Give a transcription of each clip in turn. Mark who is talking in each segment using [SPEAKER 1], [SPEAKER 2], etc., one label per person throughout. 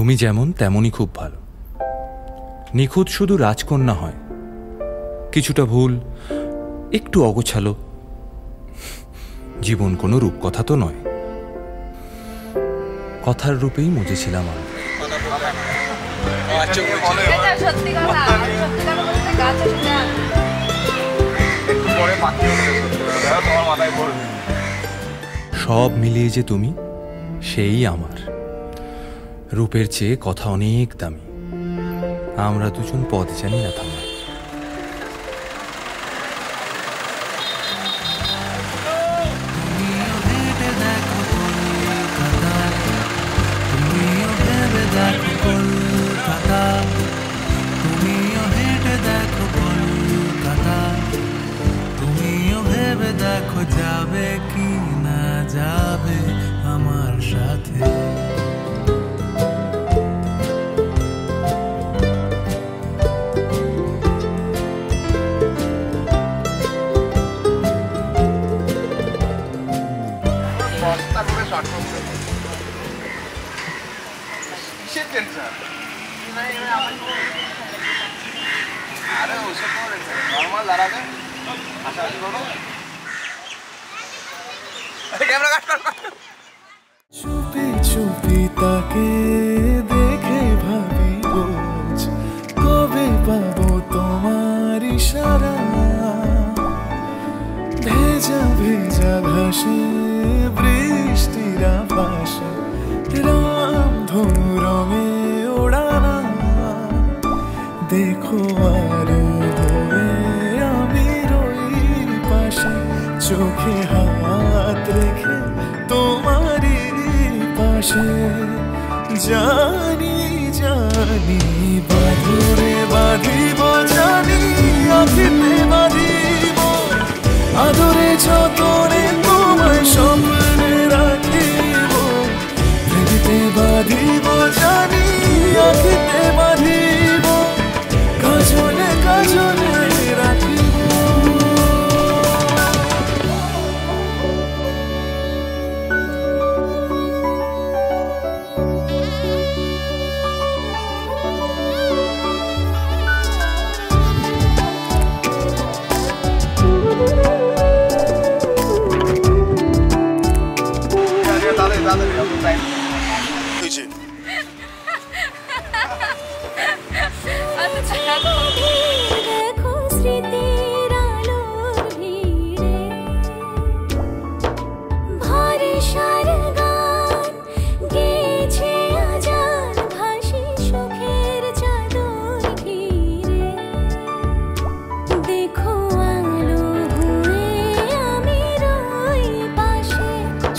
[SPEAKER 1] তুমি যেমন তেমনই খুব ভালো। নিখুঁত শুধু রাজকন্যা হয়, কিছুটা ভুল, একটু অগোছালো। জীবন কোনো রূপকথা তো নয়, কথার রূপেই মজেছিলাম আমি। সব মিলিয়ে যে তুমি, সেই আমার। রূপের চেয়ে কথা অনেক দামি। আমরা দুজন পথ জানি না থামা।
[SPEAKER 2] দেখো যাবে কি না যাবে আমার সাথে। চুপি চুপি তাকে দেখে ভাবি রোজ, কবে পাবো তোমার ইশারা। ভেজা ভেজা ঘাসে বৃষ্টির আভাসে রামধনু রঙে ওড়ানা। দেখো আর ধরে আমি রই পাশে, চোখে হাত রেখে তোমারই পাশে। জানি জানি বাঁধরে বাঁধিব, জানি আখিতে বাঁধিব, আদরে যতনে তোমায় স্বপ্নে রাখিব। প্রেমেতে বাঁধিব, জানি আখিতে বাঁধিব, কাজলে কাজলে রাখিব।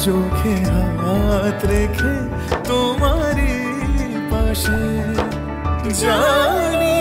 [SPEAKER 2] চোখে হাত রেখে তোমারই পাশে, জানি